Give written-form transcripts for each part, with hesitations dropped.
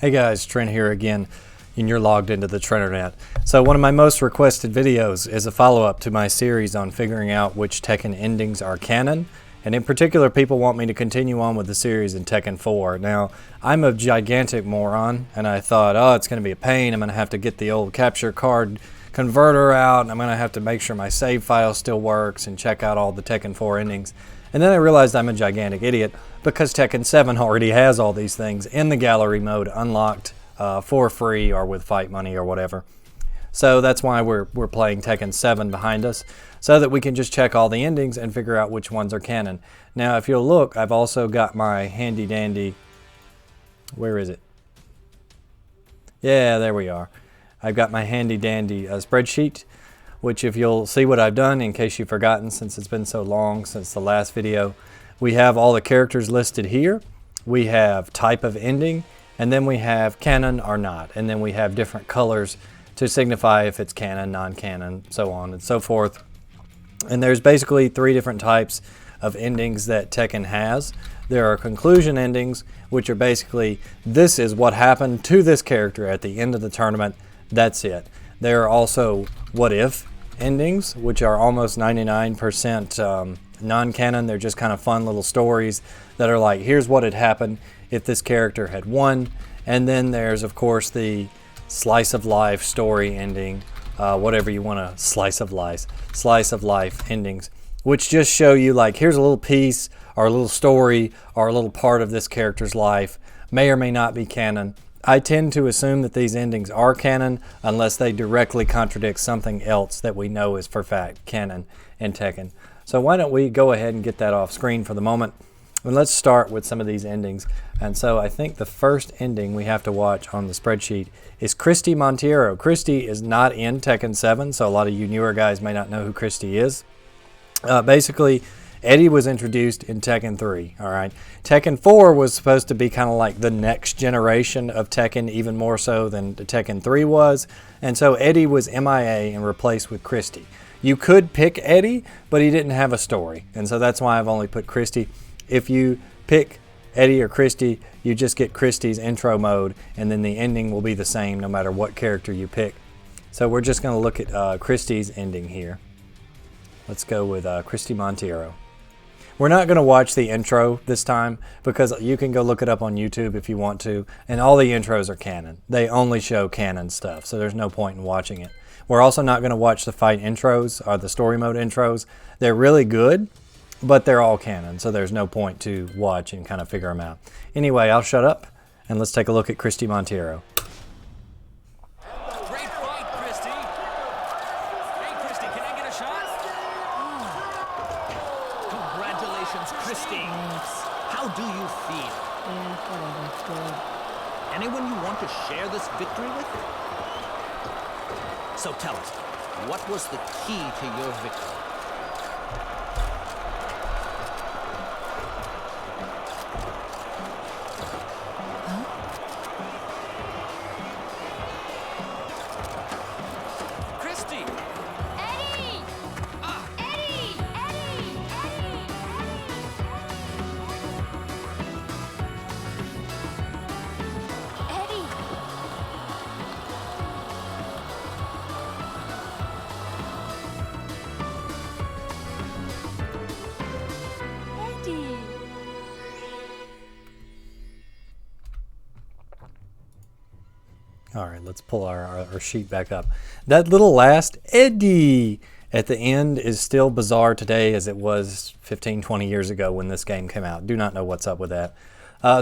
Hey guys, Trent here again, and you're logged into the Trenternet. So one of my most requested videos is a follow-up to my series on figuring out which Tekken endings are canon, and in particular people want me to continue on with the series in Tekken 4. Now, I'm a gigantic moron, and I thought, oh, it's going to be a pain, I'm going to have to get the old capture card converter out, and I'm going to have to make sure my save file still works and check out all the Tekken 4 endings. And then I realized I'm a gigantic idiot because Tekken 7 already has all these things in the gallery mode unlocked for free or with fight money or whatever. So that's why we're playing Tekken 7 behind us, so that we can just check all the endings and figure out which ones are canon. Now if you'll look, I've also got my handy dandy, where is it? Yeah, there we are. I've got my handy dandy spreadsheet, which if you'll see what I've done, in case you've forgotten since it's been so long since the last video, we have all the characters listed here, we have type of ending, and then we have canon or not, and then we have different colors to signify if it's canon, non-canon, so on and so forth. And there's basically 3 different types of endings that Tekken has. There are conclusion endings, which are basically, this is what happened to this character at the end of the tournament, that's it. There are also what if endings, which are almost 99% non-canon. They're just kind of fun little stories that are like, here's what had happened if this character had won. And then there's, of course, the slice of life story ending, whatever you want to, slice of life endings, which just show you like, here's a little piece or a little story or a little part of this character's life, may or may not be canon. I tend to assume that these endings are canon unless they directly contradict something else that we know is for fact canon in Tekken. So why don't we go ahead and get that off screen for the moment, and let's start with some of these endings. And so I think the first ending we have to watch on the spreadsheet is Christy Monteiro. Christy is not in Tekken 7, so a lot of you newer guys may not know who Christy is. Basically, Eddie was introduced in Tekken 3, all right? Tekken 4 was supposed to be kind of like the next generation of Tekken, even more so than Tekken 3 was. And so Eddie was MIA and replaced with Christy. You could pick Eddie, but he didn't have a story. And so that's why I've only put Christy. If you pick Eddie or Christy, you just get Christy's intro mode, and then the ending will be the same no matter what character you pick. So we're just going to look at Christy's ending here. Let's go with Christy Monteiro. We're not going to watch the intro this time because you can go look it up on YouTube if you want to, and all the intros are canon. They only show canon stuff, so there's no point in watching it. We're also not going to watch the fight intros or the story mode intros. They're really good, but they're all canon, so there's no point to watch and kind of figure them out. Anyway, I'll shut up, and let's take a look at Christy Monteiro. Great fight, Christy. Hey, Christy, can I get a shot? Congratulations, Christy. How do you feel? Anyone you want to share this victory with? So tell us, what was the key to your victory? Christy! Eddie! Eddie! Eddie! Eddie! All right, let's pull our sheet back up. That little last Eddie at the end is still bizarre today as it was 15, 20 years ago when this game came out. Do not know what's up with that.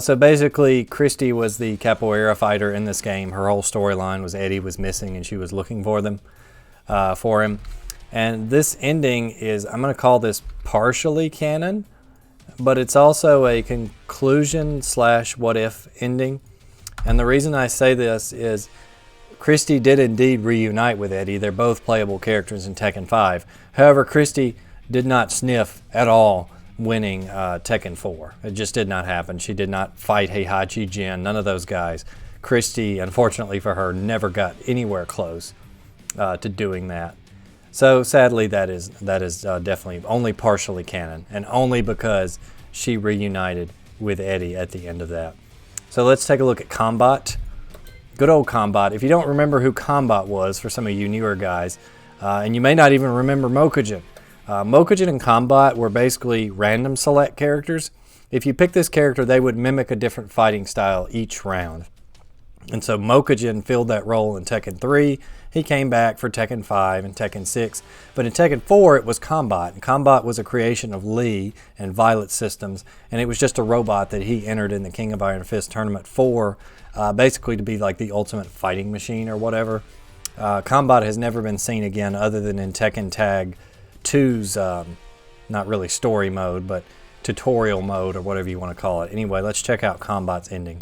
So basically, Christy was the capoeira fighter in this game. Her whole storyline was Eddie was missing and she was looking for him. And this ending is, I'm going to call this partially canon, but it's also a conclusion / what if ending. And the reason I say this is Christy did indeed reunite with Eddie. They're both playable characters in Tekken 5. However, Christy did not sniff at all winning Tekken 4. It just did not happen. She did not fight Heihachi Jin, none of those guys. Christy, unfortunately for her, never got anywhere close to doing that. So sadly, that is definitely only partially canon, and only because she reunited with Eddie at the end of that. So let's take a look at combat Good old Combat. If you don't remember who Combat was, for some of you newer guys, and you may not even remember Mokujin. Mokujin and Combat were basically random select characters. If you pick this character, they would mimic a different fighting style each round. And so Mokujin filled that role in Tekken 3. He came back for Tekken 5 and Tekken 6. But in Tekken 4, it was Combat. And Combat was a creation of Lee and Violet Systems. And it was just a robot that he entered in the King of Iron Fist Tournament 4, basically to be like the ultimate fighting machine or whatever. Combat has never been seen again other than in Tekken Tag 2's, not really story mode, but tutorial mode or whatever you want to call it. Anyway, let's check out Combat's ending.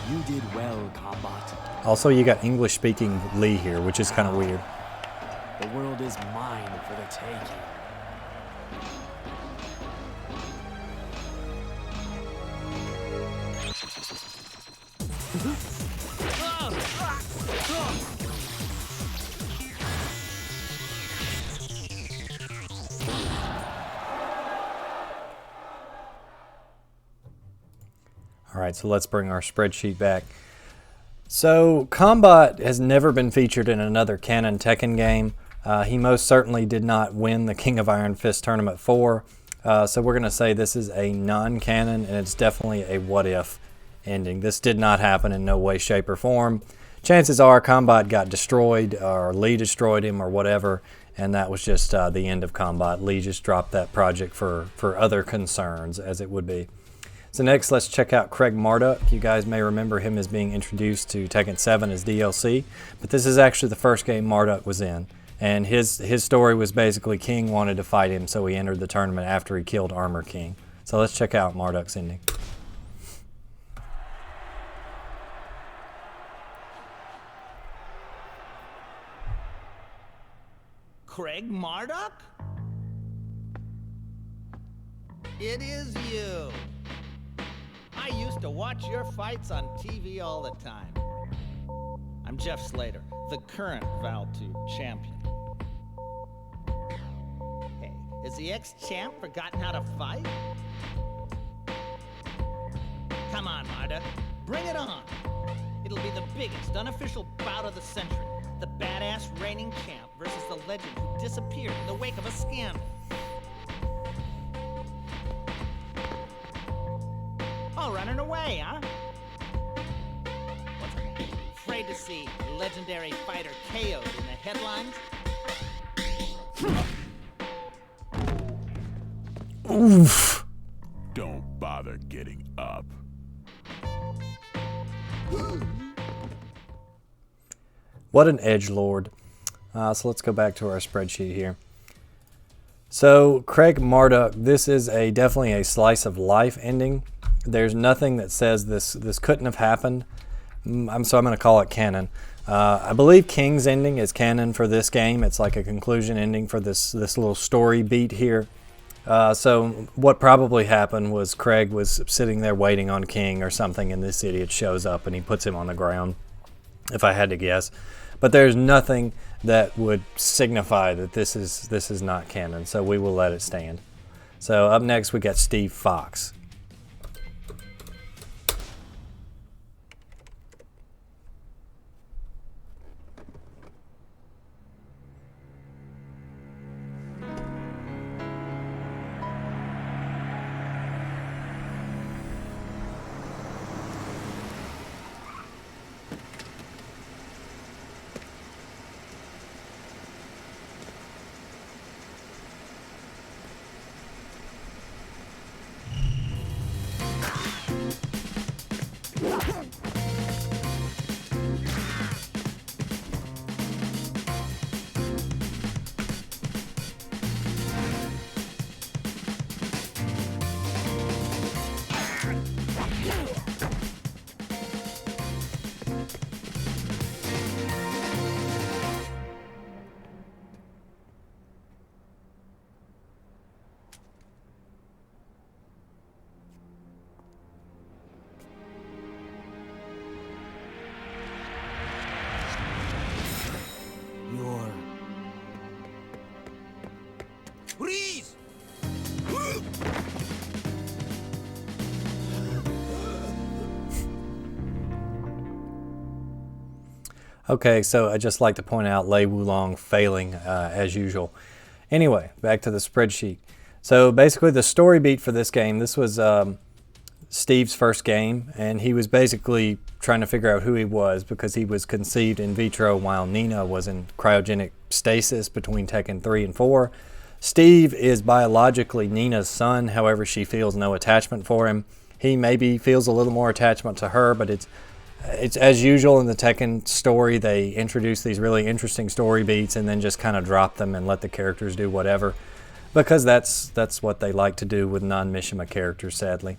You did well, Combat. Also, you got English-speaking Lee here, which is kind of weird. The world is mine for the taking. All right, so let's bring our spreadsheet back. So Combat has never been featured in another Canon Tekken game. He most certainly did not win the King of Iron Fist Tournament 4. So we're going to say this is a non-canon, and it's definitely a what-if ending. This did not happen in no way, shape, or form. Chances are Combat got destroyed, or Lee destroyed him, or whatever, and that was just the end of Combat. Lee just dropped that project for other concerns, as it would be. So next, let's check out Craig Marduk. You guys may remember him as being introduced to Tekken 7 as DLC, but this is actually the first game Marduk was in. And his story was basically King wanted to fight him, so he entered the tournament after he killed Armor King. So let's check out Marduk's ending. Craig Marduk? It is you. I used to watch your fights on TV all the time. I'm Jeff Slater, the current Val 2 champion. Hey, has the ex-champ forgotten how to fight? Come on, Marduk, bring it on. It'll be the biggest unofficial bout of the century. The badass reigning champ versus the legend who disappeared in the wake of a scandal. Oh, running away, huh? What's that? Afraid to see legendary fighter KO'd in the headlines? Oof. Don't bother getting up. What an edgelord. So let's go back to our spreadsheet here. So Craig Marduk, this is definitely a slice of life ending. There's nothing that says this couldn't have happened. So I'm going to call it canon. I believe King's ending is canon for this game. It's like a conclusion ending for this little story beat here. So what probably happened was Craig was sitting there waiting on King or something, and this idiot shows up and he puts him on the ground, if I had to guess. But there's nothing that would signify that this is not canon, so we will let it stand. So up next we got Steve Fox. Okay, so I'd just like to point out Lei Wulong failing as usual. Anyway, back to the spreadsheet. So basically the story beat for this game, this was Steve's first game, and he was basically trying to figure out who he was because he was conceived in vitro while Nina was in cryogenic stasis between Tekken 3 and 4. Steve is biologically Nina's son, however she feels no attachment for him. He maybe feels a little more attachment to her, but it's as usual in the Tekken story, they introduce these really interesting story beats and then just kind of drop them and let the characters do whatever, because that's what they like to do with non-Mishima characters, sadly.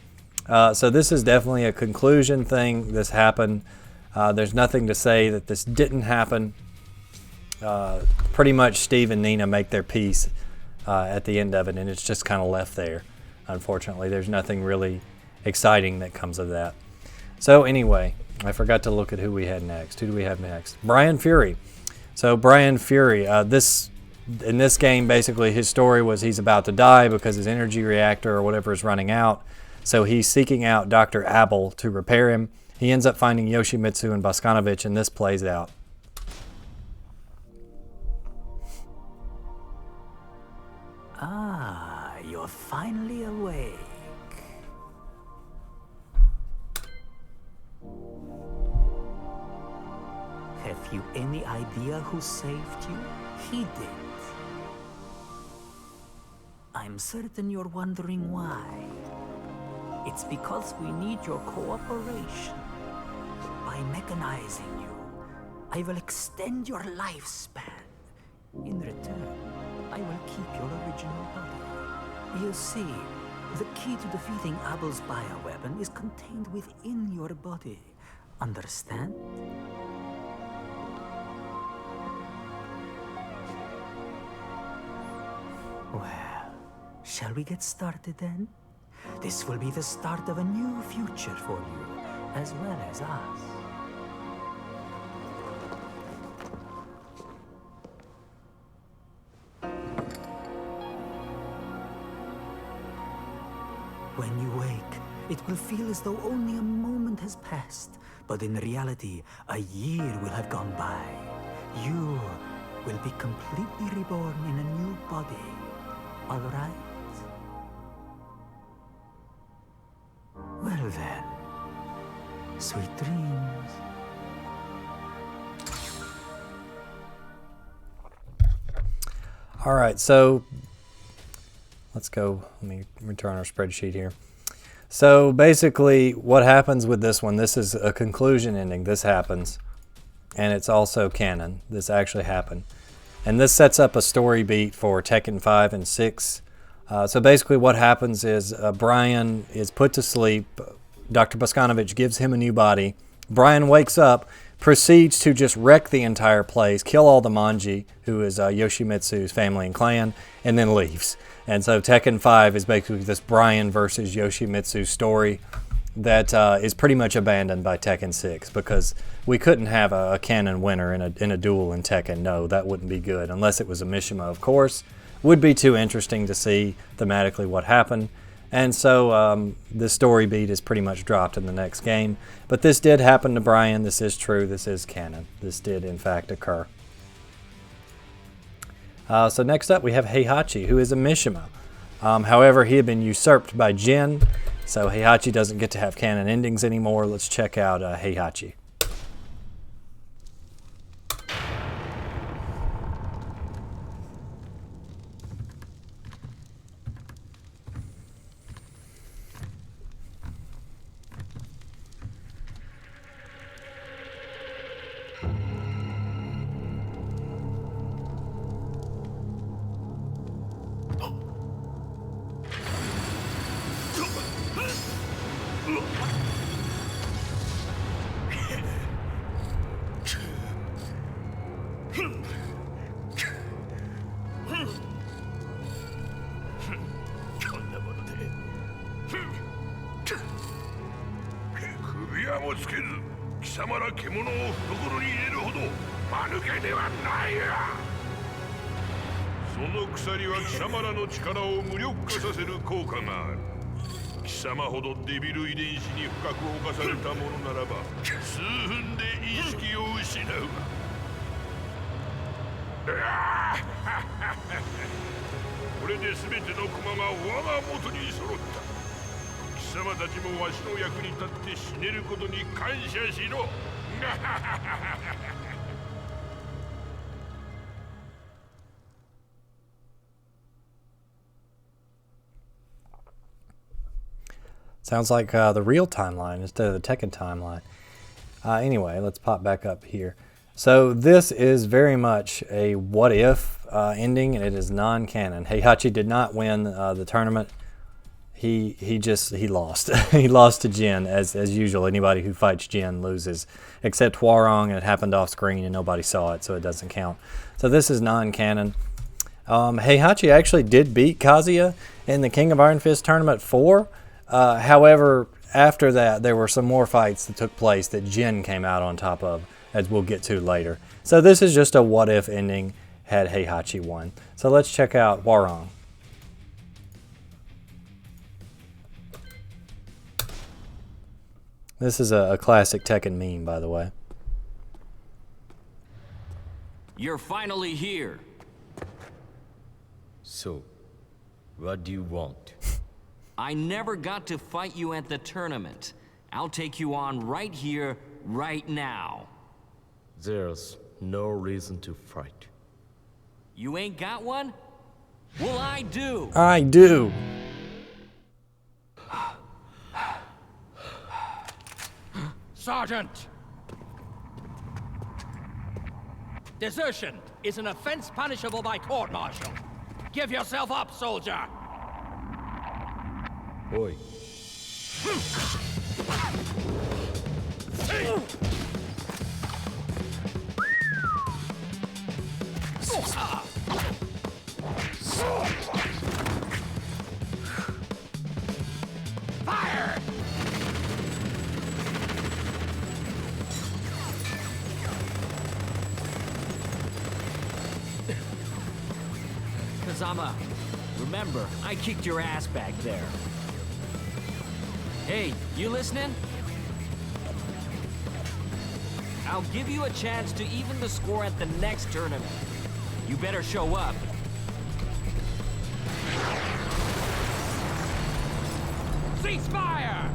So this is definitely a conclusion thing. This happened. There's nothing to say that this didn't happen. Pretty much Steve and Nina make their peace at the end of it, and it's just kind of left there. Unfortunately, there's nothing really exciting that comes of that. So anyway, I forgot to look at who we had next. Who do we have next? Brian Fury. So Brian Fury, in this game, basically his story was he's about to die because his energy reactor or whatever is running out. So he's seeking out Dr. Abel to repair him. He ends up finding Yoshimitsu and Bosconovich, and this plays out. Ah, you're finally awake. Have you any idea who saved you? He did. I'm certain you're wondering why. It's because we need your cooperation. By mechanizing you, I will extend your lifespan. In return, I will keep your original body. You see, the key to defeating Abel's bioweapon is contained within your body. Understand? Well, shall we get started then? This will be the start of a new future for you, as well as us. When you wake, it will feel as though only a moment has passed, but in reality, a year will have gone by. You will be completely reborn in a new body, all right? Well then, sweet dreams. All right, so let's go. Let me return our spreadsheet here. So basically what happens with this one, this is a conclusion ending. This happens, and it's also canon. This actually happened. And this sets up a story beat for Tekken 5 and 6. So basically what happens is Brian is put to sleep. Dr. Bosconovich gives him a new body. Brian wakes up, proceeds to just wreck the entire place, kill all the Manji, who is Yoshimitsu's family and clan, and then leaves. And so Tekken 5 is basically this Brian versus Yoshimitsu story that is pretty much abandoned by Tekken 6 because we couldn't have a canon winner in a duel in Tekken. No, that wouldn't be good unless it was a Mishima, of course. Would be too interesting to see thematically what happened. And so the story beat is pretty much dropped in the next game. But this did happen to Brian. This is true. This is canon. This did, in fact, occur. So next up, we have Heihachi, who is a Mishima. However, he had been usurped by Jin, so Heihachi doesn't get to have canon endings anymore. Let's check out Heihachi. 貴様ほどデビル遺伝子に深く侵されたものならば数分で意識を失うわ。これで全ての駒が我が元に揃った。貴様たちもわしの役に立って死ねることに感謝しろ。Sounds like the real timeline instead of the Tekken timeline. Anyway, let's pop back up here. So this is very much a what-if ending, and it is non-canon. Heihachi did not win the tournament. He lost. He lost to Jin, as usual. Anybody who fights Jin loses, except Hwoarang, and it happened off screen and nobody saw it, so it doesn't count. So this is non-canon. Heihachi actually did beat Kazuya in the King of Iron Fist Tournament 4. However, after that, there were some more fights that took place that Jin came out on top of, as we'll get to later. So this is just a what-if ending had Heihachi won. So let's check out Hwoarang. This is a classic Tekken meme, by the way. You're finally here. So, what do you want? I never got to fight you at the tournament. I'll take you on right here, right now. There's no reason to fight. You ain't got one? Well, I do. I do. Sergeant! Desertion is an offense punishable by court-martial. Give yourself up, soldier! Oi. Fire! Kazama, remember, I kicked your ass back there. Hey, you listening? I'll give you a chance to even the score at the next tournament. You better show up. Ceasefire!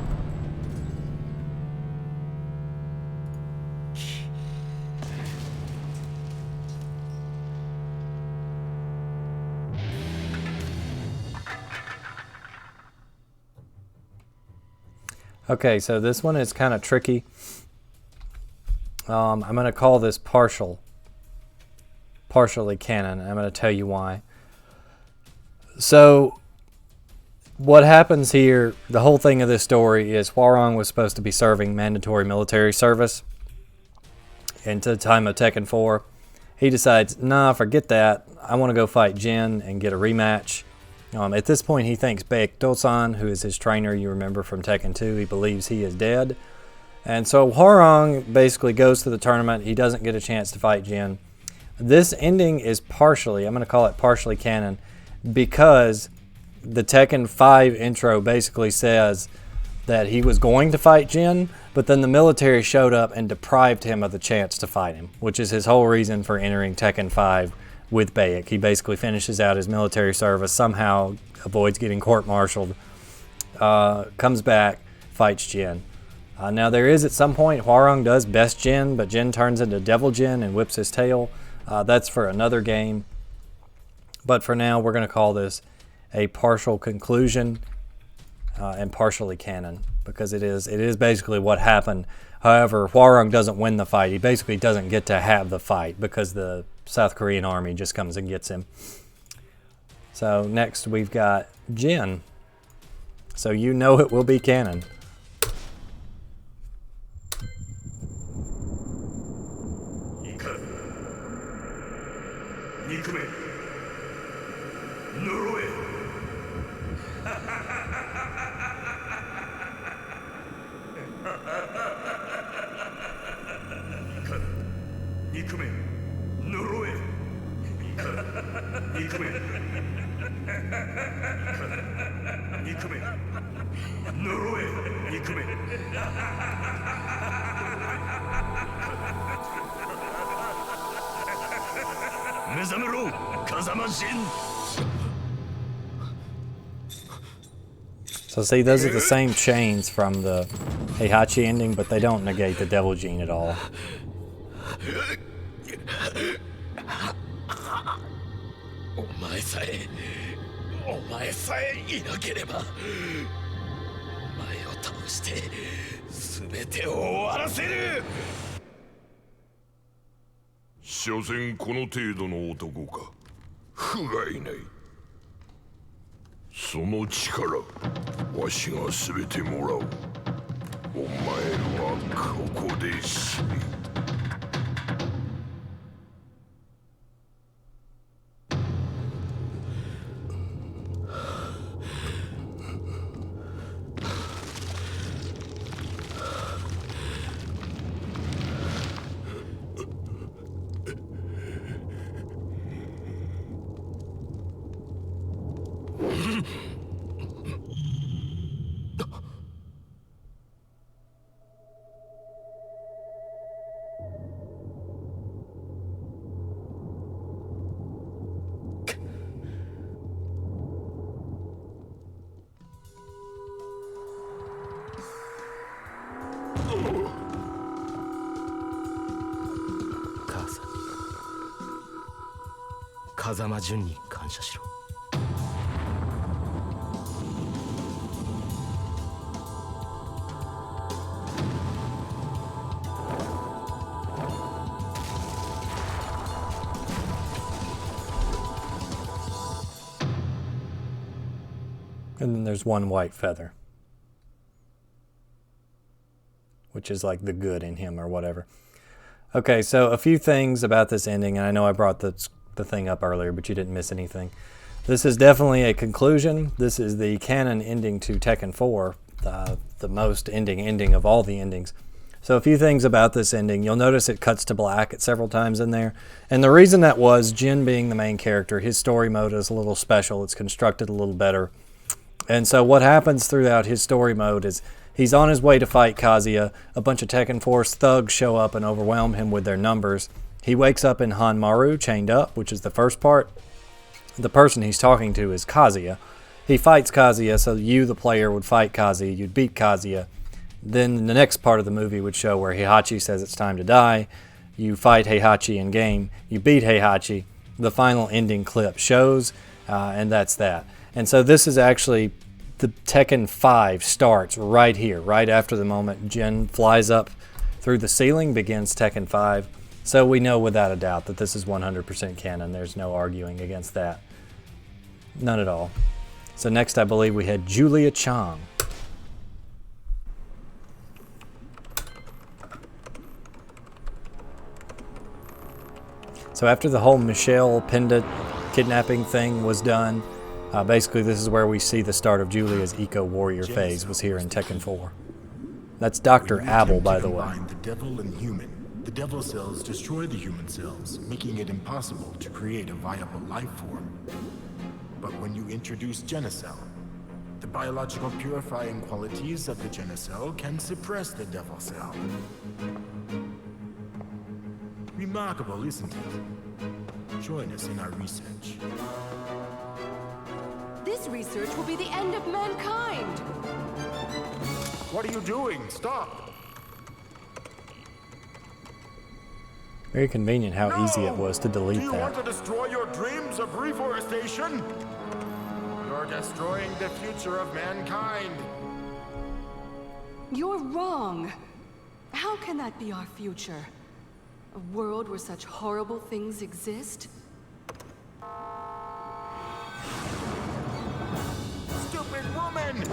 Okay, so this one is kind of tricky. I'm going to call this partially canon. I'm going to tell you why. So, what happens here, the whole thing of this story is Hwoarang was supposed to be serving mandatory military service into the time of Tekken 4. He decides, nah, forget that. I want to go fight Jin and get a rematch. At this point, he thinks Baekdo-san, who is his trainer, you remember from Tekken 2, he believes he is dead. And so Hwoarang basically goes to the tournament. He doesn't get a chance to fight Jin. This ending is partially, I'm going to call it partially canon, because the Tekken 5 intro basically says that he was going to fight Jin, but then the military showed up and deprived him of the chance to fight him, which is his whole reason for entering Tekken 5 with Baek. He basically finishes out his military service, somehow avoids getting court-martialed, comes back, fights Jin. Now there is at some point, Hwoarang does best Jin, but Jin turns into Devil Jin and whips his tail. That's for another game. But for now, we're going to call this a partial conclusion and partially canon, because it is basically what happened. However, Hwoarang doesn't win the fight. He basically doesn't get to have the fight because the South Korean army just comes and gets him. So next we've got Jin. So you know it will be canon. So see, those are the same chains from the Heihachi ending, but they don't negate the devil gene at all. お前さえいなければ、お前を倒して全てを終わらせる。所詮この程度の男か。不甲斐ない。その力、わしが全てもらう。お前はここで死ね。母さん、風間純に感謝しろ。And then there's one white feather, which is like the good in him or whatever. Okay, so a few things about this ending, and I know I brought the thing up earlier, but you didn't miss anything. This is definitely a conclusion. This is the canon ending to Tekken 4, the most ending of all the endings. So a few things about this ending. You'll notice it cuts to black at several times in there. And the reason that was, Jin being the main character, his story mode is a little special. It's constructed a little better. And so what happens throughout his story mode is he's on his way to fight Kazuya. A bunch of Tekken Force thugs show up and overwhelm him with their numbers. He wakes up in Hanmaru, chained up, which is the first part. The person he's talking to is Kazuya. He fights Kazuya, so you, the player, would fight Kazuya. You'd beat Kazuya. Then the next part of the movie would show where Heihachi says it's time to die. You fight Heihachi in game. You beat Heihachi. The final ending clip shows, and that's that. And so this is actually, the Tekken 5 starts right here, right after the moment Jin flies up through the ceiling, begins Tekken 5. So we know without a doubt that this is 100% canon. There's no arguing against that. None at all. So next I believe we had Julia Chang. So after the whole Michelle Penda kidnapping thing was done, basically this is where we see the start of Julia's eco-warrior phase, was here in Tekken 4. That's Dr. Abel, by the way. The devil and human. The devil cells destroy the human cells, making it impossible to create a viable life form. But when you introduce Genicell, the biological purifying qualities of the Genicell can suppress the devil cell. Remarkable, isn't it? Join us in our research. This research will be the end of mankind. What are you doing? Stop! Very convenient how easy it was to delete Do you that. want to destroy your dreams of reforestation? You're destroying the future of mankind. You're wrong. How can that be our future? A world where such horrible things exist? Stupid woman!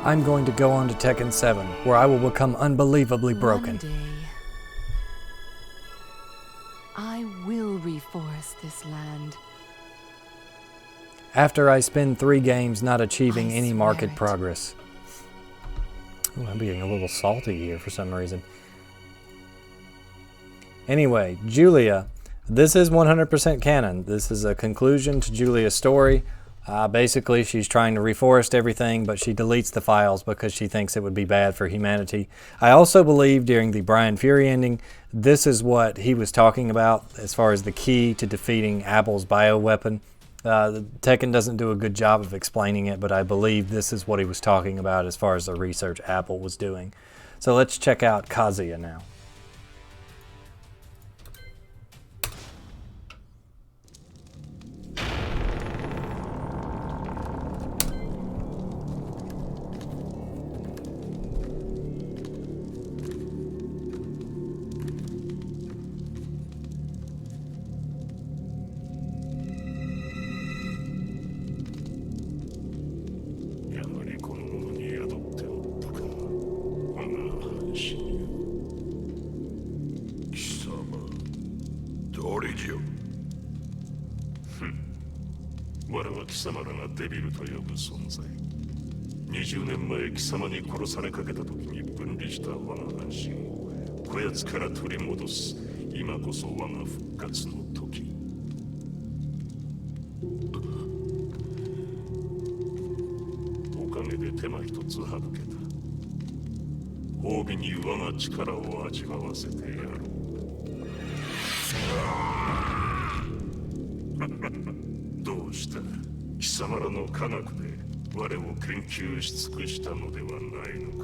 I'm going to go on to Tekken 7, where I will become unbelievably broken. One day, I will reforest this land. after I spend 3 games not achieving I any swear market it. progress. Ooh, I'm being a little salty here for some reason. Anyway, Julia. This is 100% canon. This is a conclusion to Julia's story. Basically, she's trying to reforest everything, but she deletes the files because she thinks it would be bad for humanity. I also believe during the Brian Fury ending, this is what he was talking about as far as the key to defeating Apple's bioweapon. Tekken doesn't do a good job of explaining it, but I believe this is what he was talking about as far as the research Apple was doing. So let's check out Kazuya now.20年前貴様に殺されかけた時に分離した我が半身をこやつから取り戻す。今こそ我が復活の時。おかげで手間一つ省けた。褒美に我が力を味わわせてやろう。どうした貴様らの科学で我を研究し尽くしたのではないのか。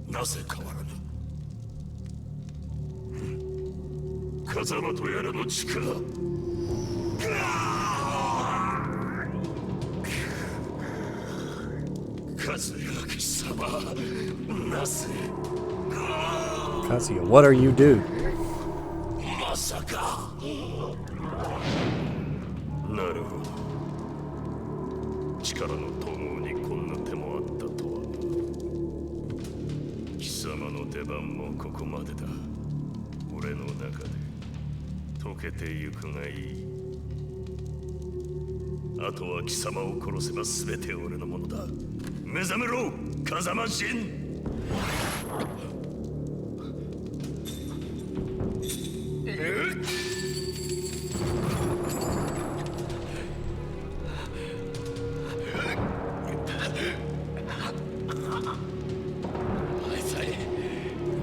なぜ変わらぬ。風間とやらの力。和也貴様、なぜ。Kazuya, what are you do? まさか。なるほど。力の統合にこんな手もあったとは。貴様の出番もここまでだ。俺の中で溶けてゆくがいい。あとは貴様を殺せば全て俺のものだ。目覚めろ、風間陣。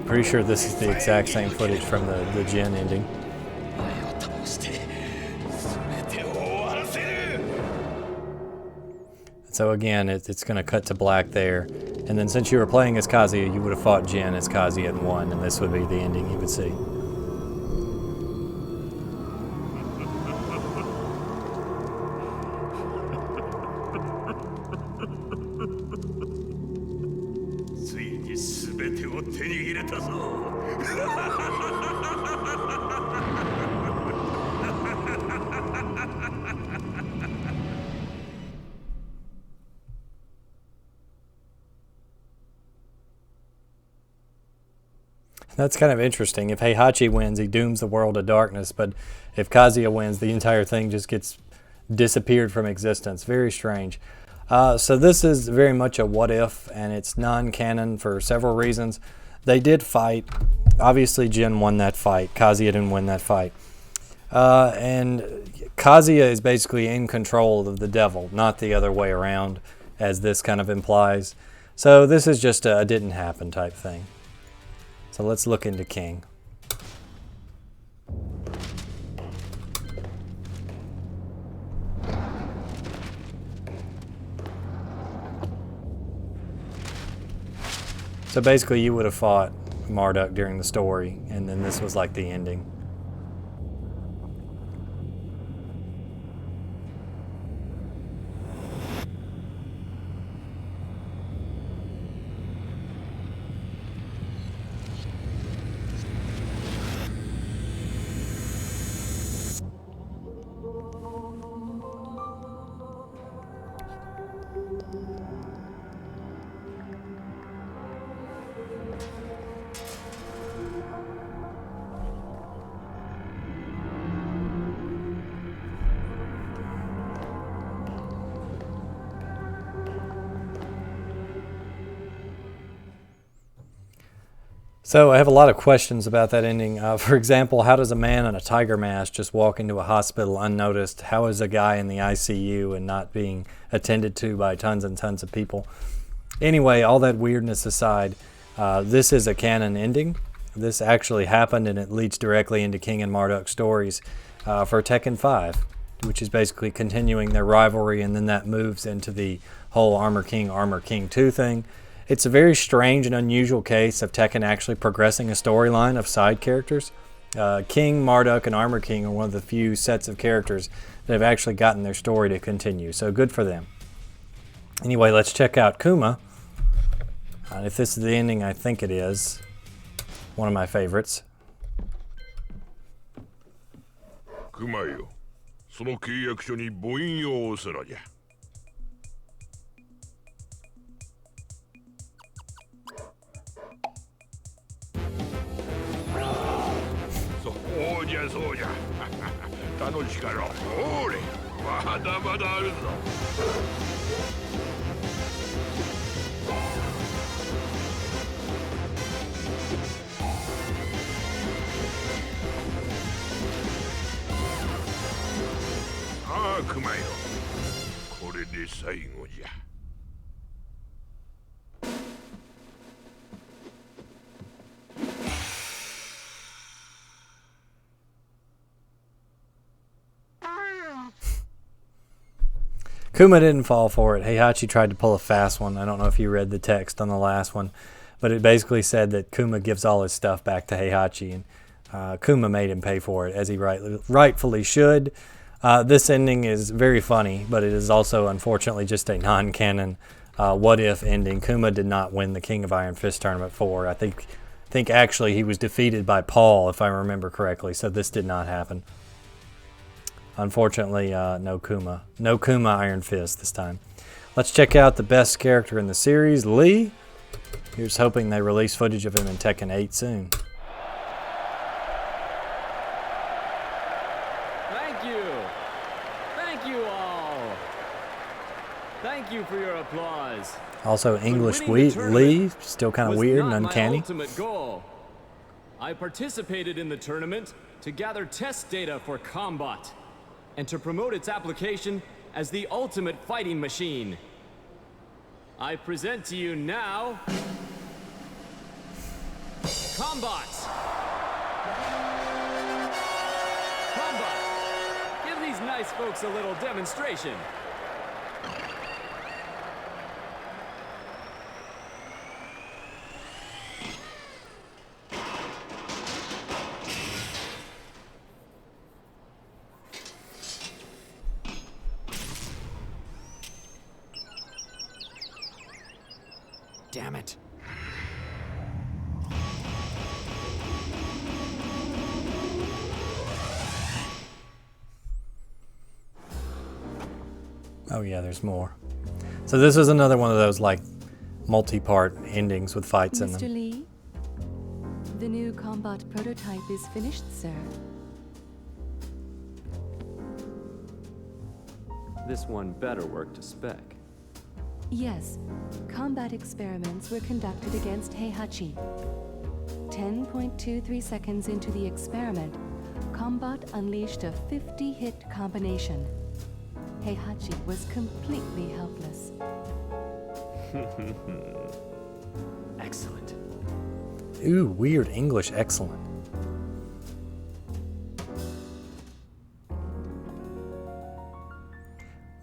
Pretty sure this is the exact same footage from the Jin ending. So again, it's going to cut to black there. And then since you were playing as Kazuya, you would have fought Jin as Kazuya and won, and this would be the ending you would see. That's kind of interesting. If Heihachi wins, he dooms the world to darkness, but if Kazuya wins, the entire thing just gets disappeared from existence. Very strange. So this is very much a what if, and it's non-canon for several reasons. They did fight. Obviously, Jin won that fight. Kazuya didn't win that fight. And Kazuya is basically in control of the devil, not the other way around, as this kind of implies. So this is just a didn't happen type thing. So let's look into King. So basically you would have fought Marduk during the story, and then this was like the ending. So I have a lot of questions about that ending. For example, how does a man in a tiger mask just walk into a hospital unnoticed? How is a guy in the ICU and not being attended to by tons and tons of people? Anyway, all that weirdness aside, this is a canon ending. This actually happened, and it leads directly into King and Marduk's stories for Tekken 5, which is basically continuing their rivalry, and then that moves into the whole Armor King 2 thing. It's a very strange and unusual case of Tekken actually progressing a storyline of side characters. King, Marduk, and Armor King are one of the few sets of characters that have actually gotten their story to continue, so good for them. Anyway, let's check out Kuma. If this is the ending, I think it is. One of my favorites. 熊よ、その契約書に母印を押すのじゃ。そうじゃそうじゃ。他の力をほれ、まだまだあるぞ。さあ、熊よ。これで最後じゃ。Kuma didn't fall for it. Heihachi tried to pull a fast one. I don't know if you read the text on the last one, but it basically said that Kuma gives all his stuff back to Heihachi, and Kuma made him pay for it, as he rightfully should. This ending is very funny, but it is also, unfortunately, just a non-canon what-if ending. Kuma did not win the King of Iron Fist Tournament 4. I think actually he was defeated by Paul, if I remember correctly, so this did not happen. Unfortunately, no Kuma. No Kuma Iron Fist this time. Let's check out the best character in the series, Lee. Here's hoping they release footage of him in Tekken 8 soon. Thank you. Thank you all. Thank you for your applause. Also, English Lee, still kind of weird and uncanny. Ultimate goal. I participated in the tournament to gather test data for combat and to promote its application as the ultimate fighting machine. I present to you now Combat! Combat! Give these nice folks a little demonstration. Damn it. Oh yeah, there's more. So this is another one of those like multi-part endings with fights in them. Mr. Lee, the new combat prototype is finished, sir. This one better work to spec. Yes, combat experiments were conducted against Heihachi. 10.23 seconds into the experiment, Combat unleashed a 50-hit combination. Heihachi was completely helpless. Excellent. Ooh, weird English, excellent.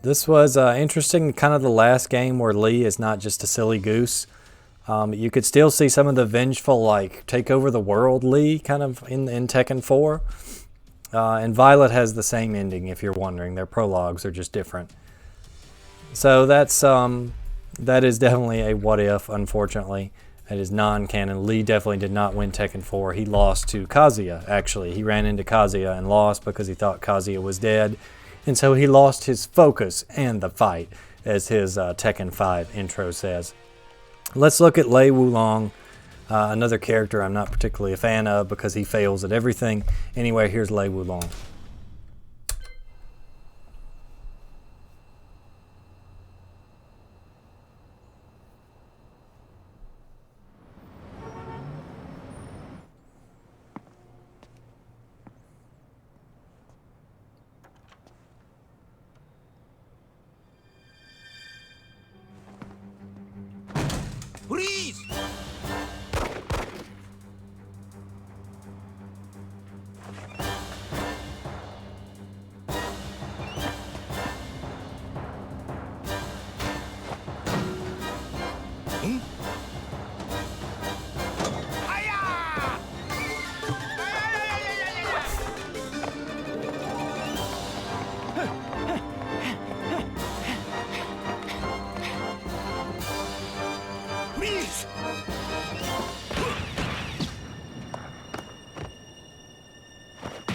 This was interesting, kind of the last game where Lee is not just a silly goose. You could still see some of the vengeful, like, take over the world Lee kind of in Tekken 4. And Violet has the same ending, if you're wondering. Their prologues are just different. So that is definitely a what-if, unfortunately. It is non-canon. Lee definitely did not win Tekken 4. He lost to Kazuya, actually. He ran into Kazuya and lost because he thought Kazuya was dead. And so he lost his focus and the fight, as his Tekken 5 intro says. Let's look at Lei Wulong, another character I'm not particularly a fan of because he fails at everything. Anyway, here's Lei Wulong. Please! Please!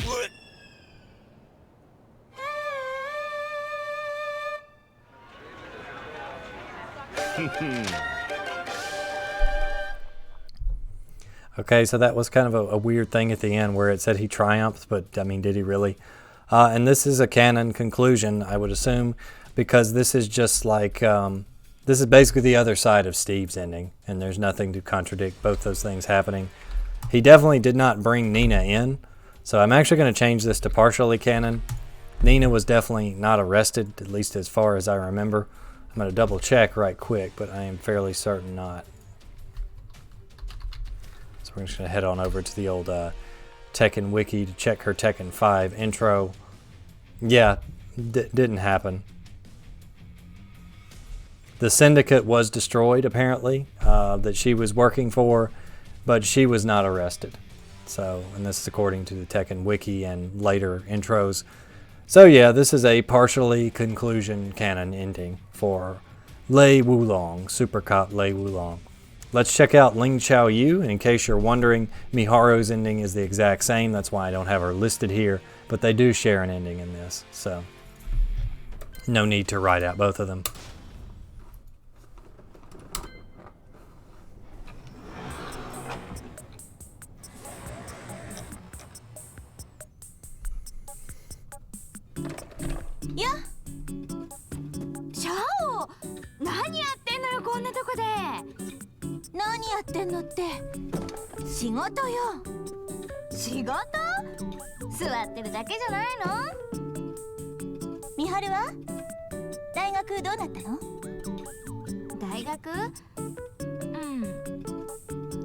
What? Okay, so that was kind of a weird thing at the end where it said he triumphed, but I mean, did he really? And this is a canon conclusion, I would assume, because this is just like, this is basically the other side of Steve's ending, and there's nothing to contradict both those things happening. He definitely did not bring Nina in, so I'm actually going to change this to partially canon. Nina was definitely not arrested, at least as far as I remember. I'm going to double check right quick, but I am fairly certain not. So we're just going to head on over to the old Tekken wiki to check her Tekken 5 intro. Yeah, didn't happen. The syndicate was destroyed, apparently, that she was working for, but she was not arrested. So, and this is according to the Tekken wiki and later intros. So yeah, this is a partially conclusion canon ending for Lei Wulong, Super Cop Lei Wulong. Let's check out Ling Chao Yu. In case you're wondering, Miharu's ending is the exact same. That's why I don't have her listed here, but they do share an ending in this. So no need to write out both of them. Yeah? シャオ、何やってんのよこんなとこで。何やってんのって仕事よ。仕事？座ってるだけじゃないの？美晴は？大学どうだったの？大学？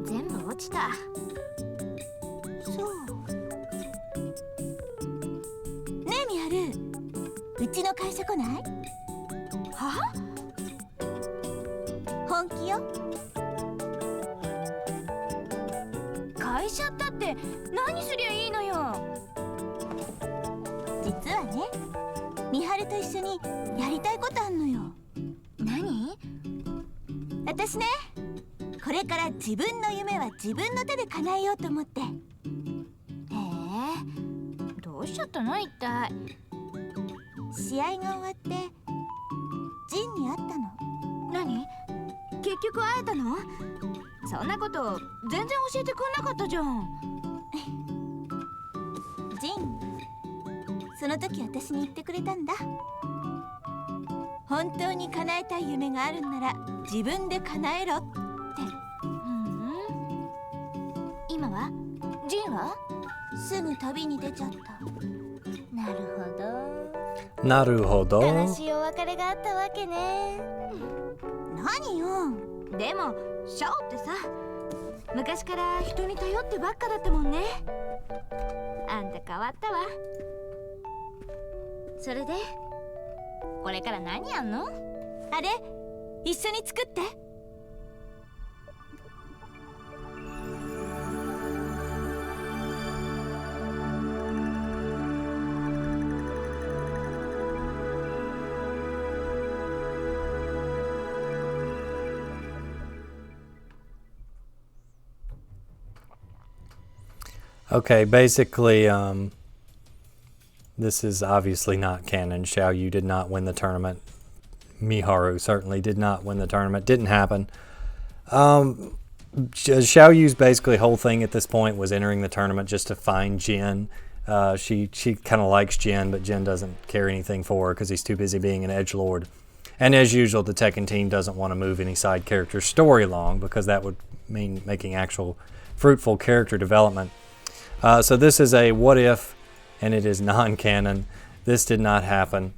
全部落ちた。そう。ねえ美晴、うちの会社来ない？は？本気よ。会社ったって何すりゃいいのよ。実はね、美晴と一緒にやりたいことあんのよ。何？私ね、これから自分の夢は自分の手で叶えようと思って。へえ、どうしちゃったの一体。試合が終わってジンに会ったの。何？結局会えたの？そんなこと全然教えてくんなかったじゃん。ジン、その時私に言ってくれたんだ。本当に叶えたい夢があるんなら自分で叶えろって。今は？ジンは？すぐ旅に出ちゃった。なるほど。なるほど。悲しいお別れがあったわけね。何よ。でもシャオってさ、昔から人に頼ってばっかだったもんね。あんた変わったわ。それでこれから何やんの？あれ、一緒に作って。Okay, basically, this is obviously not canon. Xiao Yu did not win the tournament. Miharu certainly did not win the tournament. Didn't happen. Xiao Yu's basically whole thing at this point was entering the tournament just to find Jin. She kind of likes Jin, but Jin doesn't care anything for her because he's too busy being an edgelord. And as usual, the Tekken team doesn't want to move any side character story along because that would mean making actual fruitful character development. So this is a what if, and it is non-canon. This did not happen.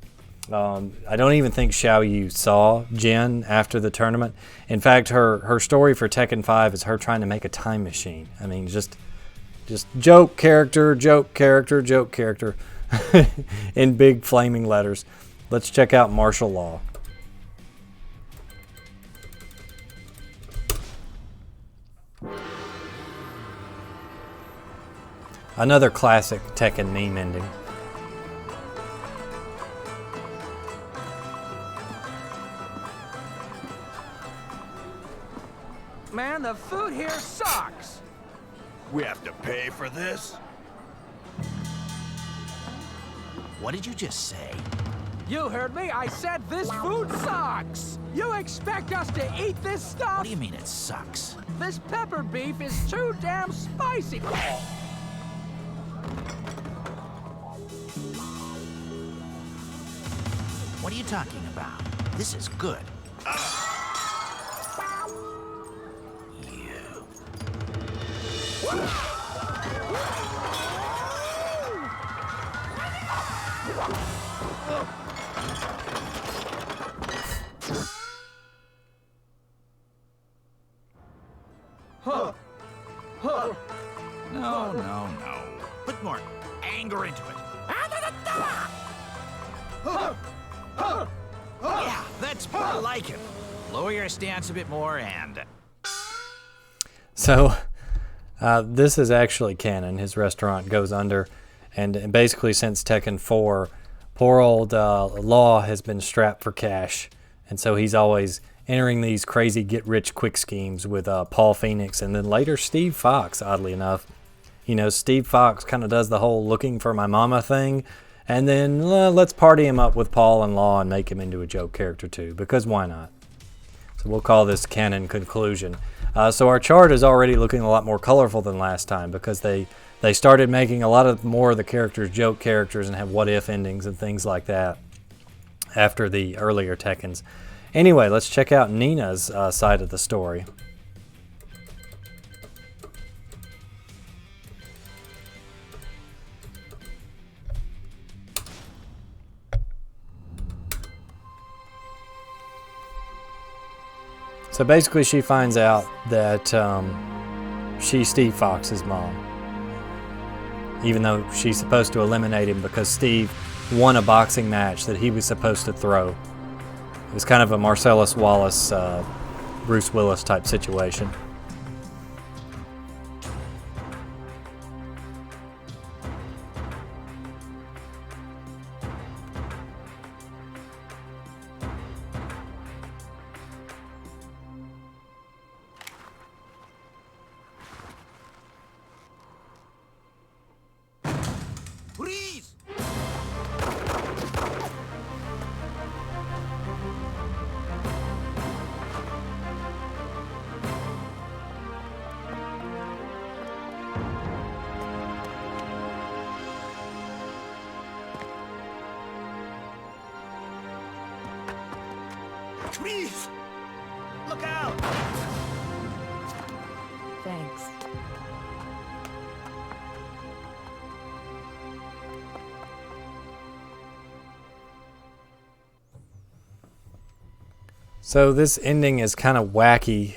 I don't even think Xiao Yu saw Jin after the tournament. In fact, her story for Tekken 5 is her trying to make a time machine. I mean, just joke character, joke character, joke character in big flaming letters. Let's check out martial law. Another classic Tekken meme ending. Man, the food here sucks. We have to pay for this? What did you just say? You heard me. I said this food sucks. You expect us to eat this stuff? What do you mean it sucks? This pepper beef is too damn spicy. What are you talking about? This is good. No. Put more anger into it. Yeah, that's more like it. Lower your stance a bit more and... So, this is actually Canon. His restaurant goes under, and basically since Tekken 4, poor old Law has been strapped for cash, and so he's always entering these crazy get-rich-quick schemes with Paul Phoenix, and then later Steve Fox, oddly enough. You know, Steve Fox kind of does the whole looking for my mama thing, and then let's party him up with Paul and Law and make him into a joke character too, because why not? So we'll call this Canon Conclusion. So our chart is already looking a lot more colorful than last time because they started making a lot more of the characters joke characters and have what-if endings and things like that after the earlier Tekkens. Anyway, let's check out Nina's side of the story. So basically she finds out that she's Steve Fox's mom. Even though she's supposed to eliminate him because Steve won a boxing match that he was supposed to throw. It was kind of a Marcellus Wallace, Bruce Willis type situation. Please! Please! Look out! Thanks. So this ending is kind of wacky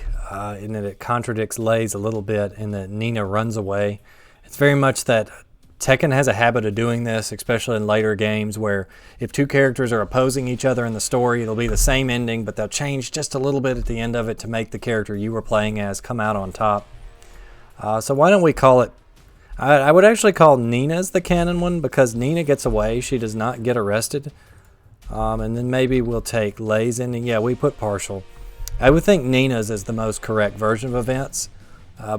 in that it contradicts Lay's a little bit in that Nina runs away. It's very much that Tekken has a habit of doing this, especially in later games where if two characters are opposing each other in the story, it'll be the same ending, but they'll change just a little bit at the end of it to make the character you were playing as come out on top. So why don't we call it... I would actually call Nina's the canon one because Nina gets away. She does not get arrested. And then maybe we'll take Lay's ending. Yeah, we put partial. I would think Nina's is the most correct version of events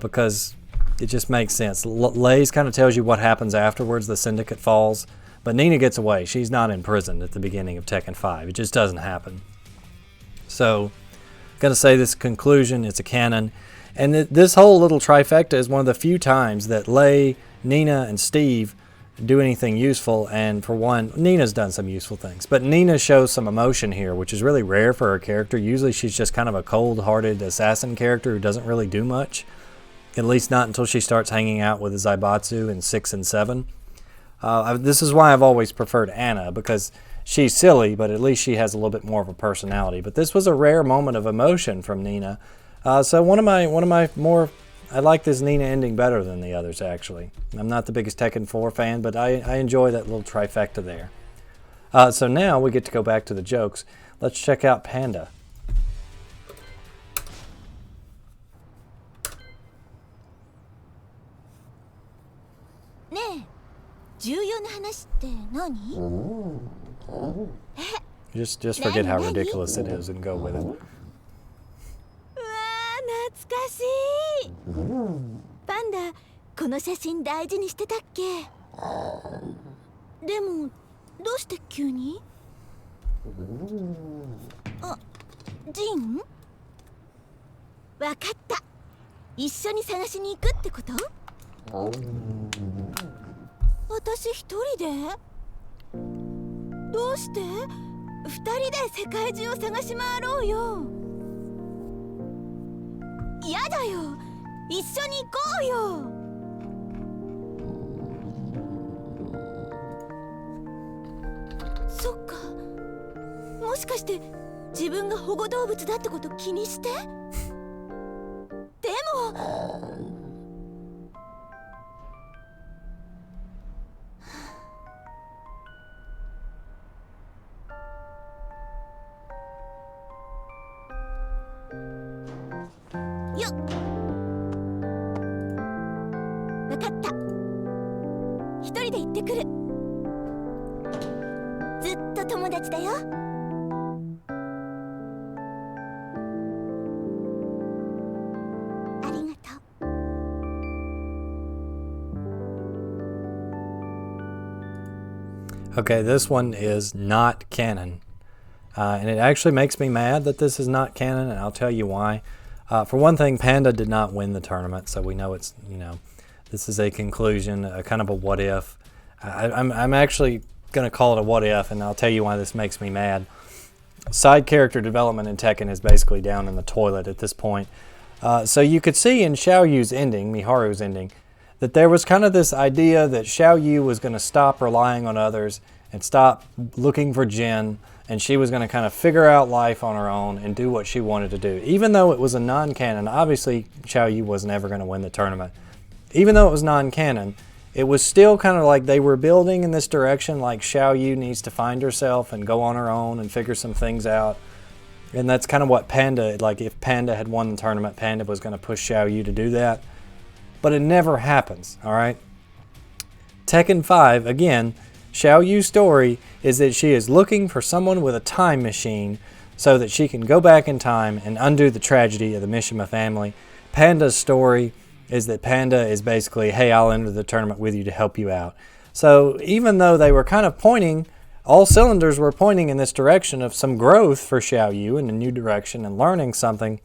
because it just makes sense. Lay's kind of tells you what happens afterwards. The syndicate falls. But Nina gets away. She's not in prison at the beginning of Tekken 5. It just doesn't happen. So, I'm going to say this conclusion. It's a canon. And this whole little trifecta is one of the few times that Lay, Nina, and Steve do anything useful. And for one, Nina's done some useful things. But Nina shows some emotion here, which is really rare for her character. Usually she's just kind of a cold-hearted assassin character who doesn't really do much. At least not until she starts hanging out with Zaibatsu in 6 and 7. This is why I've always preferred Anna, because she's silly, but at least she has a little bit more of a personality. But this was a rare moment of emotion from Nina. So one of my more, I like this Nina ending better than the others, actually. I'm not the biggest Tekken 4 fan, but I enjoy that little trifecta there. So now we get to go back to the jokes. Let's check out Panda. Just forget how ridiculous it is and go with it. 懐かしい。パンダ、この写真大事にしてたっけ？でも、どうして急に？あ、ジン？わかった。一緒に探しに行くってこと？私一人で？どうして？二人で世界中を探し回ろうよ。やだよ。一緒に行こうよ。そっか。もしかして自分が保護動物だってこと気にして？でも。よっ。わかった。一人で行ってくる。ずっと友達だよ。ありがとう。Okay, this one is not canon. And it actually makes me mad that this is not canon, and I'll tell you why. For one thing, Panda did not win the tournament, so we know it's, this is a conclusion, a kind of a what if. I'm actually going to call it a what if, and I'll tell you why this makes me mad. Side character development in Tekken is basically down in the toilet at this point. So you could see in Xiao Yu's ending, Miharu's ending, that there was kind of this idea that Xiao Yu was going to stop relying on others and stop looking for Jin, and she was going to kind of figure out life on her own and do what she wanted to do. Even though it was a non-canon, obviously Xiao Yu was never going to win the tournament. Even though it was non-canon, it was still kind of like they were building in this direction, like Xiao Yu needs to find herself and go on her own and figure some things out. And that's kind of what Panda, like if Panda had won the tournament, Panda was going to push Xiao Yu to do that. But it never happens, all right? Tekken 5, again, Xiao Yu's story is that she is looking for someone with a time machine so that she can go back in time and undo the tragedy of the Mishima family. Panda's story is that Panda is basically, hey, I'll enter the tournament with you to help you out. So even though they were kind of pointing, all cylinders were pointing in this direction of some growth for Xiao Yu in a new direction and learning something,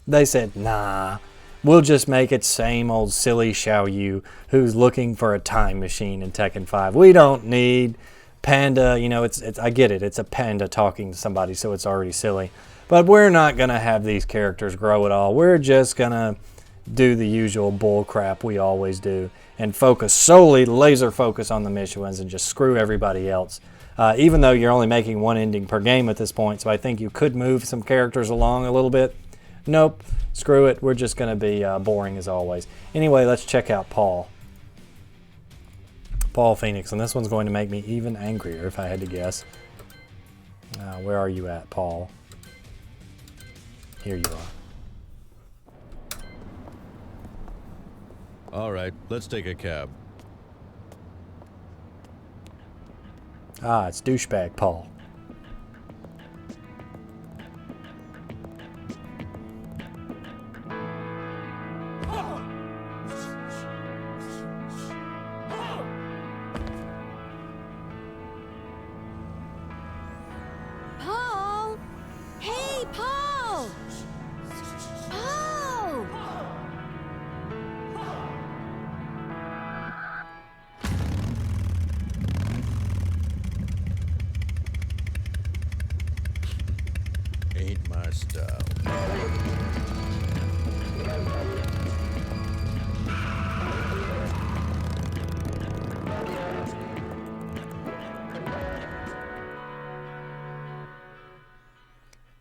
they said, nah, we'll just make it same old silly Xiao Yu who's looking for a time machine in Tekken 5. We don't need Panda, it's I get it, it's a panda talking to somebody, so it's already silly. But we're not going to have these characters grow at all. We're just going to do the usual bull crap we always do and focus solely, laser focus on the Mishimans and just screw everybody else. Even though you're only making one ending per game at this point, so I think you could move some characters along a little bit. Nope, screw it, we're just going to be boring as always. Anyway, let's check out Paul. Paul Phoenix, and this one's going to make me even angrier if I had to guess. Where are you at, Paul? Here you are. All right, let's take a cab. Ah, it's douchebag Paul. Paul! Hey, Paul! Paul!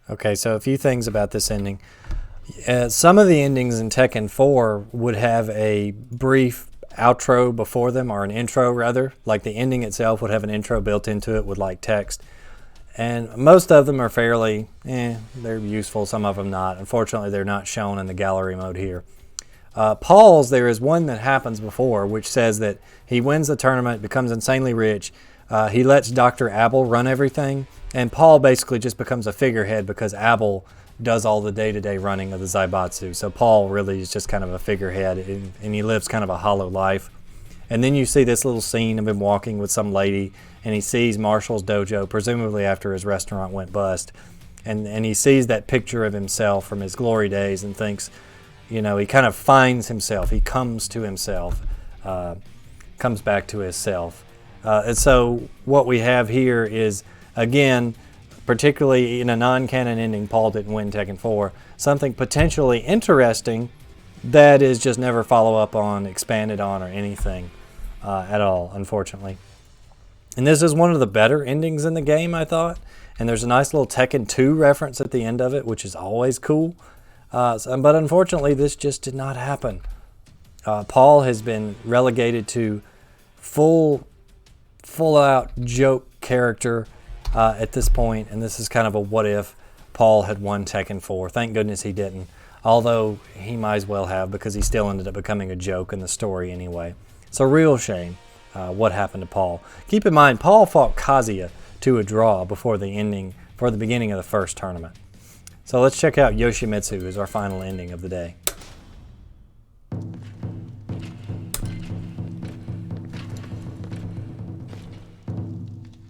Okay, so a few things about this ending. Some of the endings in Tekken 4 would have a brief outro before them, or an intro rather. Like the ending itself would have an intro built into it with like text. And most of them are fairly, they're useful, some of them not. Unfortunately, they're not shown in the gallery mode here. Paul's, there is one that happens before, which says that he wins the tournament, becomes insanely rich. He lets Dr. Abel run everything, and Paul basically just becomes a figurehead because Abel does all the day-to-day running of the Zaibatsu. So Paul really is just kind of a figurehead, and he lives kind of a hollow life. And then you see this little scene of him walking with some lady, and he sees Marshall's dojo, presumably after his restaurant went bust. And he sees that picture of himself from his glory days and thinks, you know, he kind of finds himself. He comes to himself, comes back to his self. And so what we have here is, again, particularly in a non-canon ending, Paul didn't win Tekken 4, something potentially interesting that is just never follow up on, expanded on, or anything at all, unfortunately. And this is one of the better endings in the game, I thought. And there's a nice little Tekken 2 reference at the end of it, which is always cool. But unfortunately, this just did not happen. Paul has been relegated to full-out joke character at this point, and this is kind of a what if Paul had won Tekken 4. Thank goodness he didn't, although he might as well have, because he still ended up becoming a joke in the story anyway. It's a real shame what happened to Paul. Keep in mind, Paul fought Kazuya to a draw before the beginning of the first tournament. So let's check out Yoshimitsu as our final ending of the day.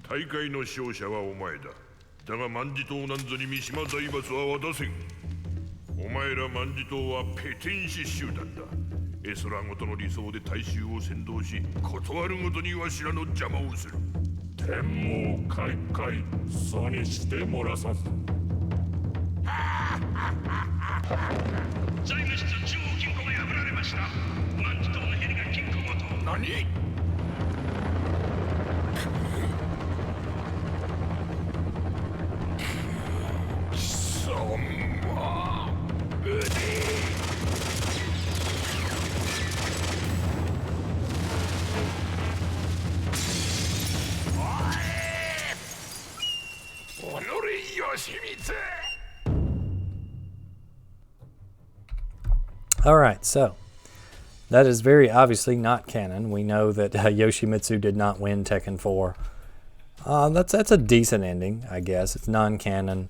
大会の勝者はお前だ。だが万事島なんぞに三島財閥は渡せん。お前ら万事島はペテン師集団だ。エスラごとの理想で大衆を先導し、断るごとにわしらの邪魔をする。天網開会、そうにしてもらさず。財務室中央金庫が破られました。万事島のヘリが金庫ごと。何？Alright, so that is very obviously not canon. We know that Yoshimitsu did not win Tekken 4. That's a decent ending, I guess. It's non-canon,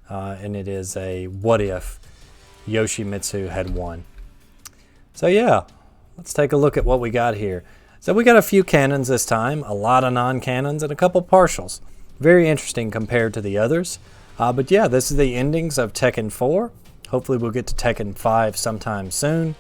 and it is a what if Yoshimitsu had won. So yeah, let's take a look at what we got here. So we got a few canons this time, a lot of non-canons, and a couple partials. Very interesting compared to the others. But yeah, this is the endings of Tekken 4. Hopefully we'll get to Tekken 5 sometime soon.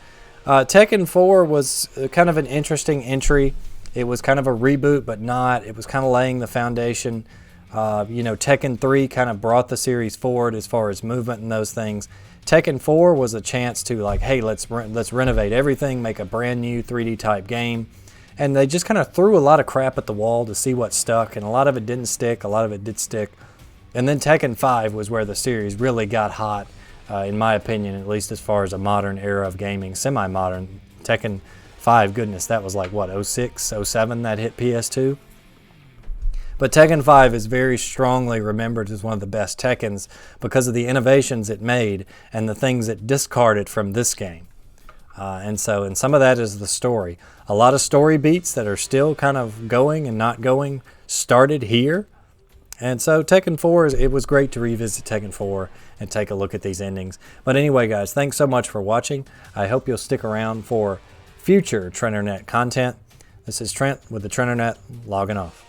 Tekken 4 was kind of an interesting entry. It was kind of a reboot, but not. It was kind of laying the foundation. You know, Tekken 3 kind of brought the series forward as far as movement and those things. Tekken 4 was a chance to like, hey, let's renovate everything, make a brand new 3D type game. And they just kind of threw a lot of crap at the wall to see what stuck, and a lot of it didn't stick, a lot of it did stick. And then Tekken 5 was where the series really got hot. In my opinion, at least as far as a modern era of gaming, semi-modern. Tekken 5, goodness, that was like, what, 06, 07 that hit PS2? But Tekken 5 is very strongly remembered as one of the best Tekkens because of the innovations it made and the things it discarded from this game. And some of that is the story. A lot of story beats that are still kind of going and not going started here. And so Tekken 4, it was great to revisit Tekken 4 and take a look at these endings. But anyway, guys, thanks so much for watching. I hope you'll stick around for future TrenterNet content. This is Trent with the TrenterNet, logging off.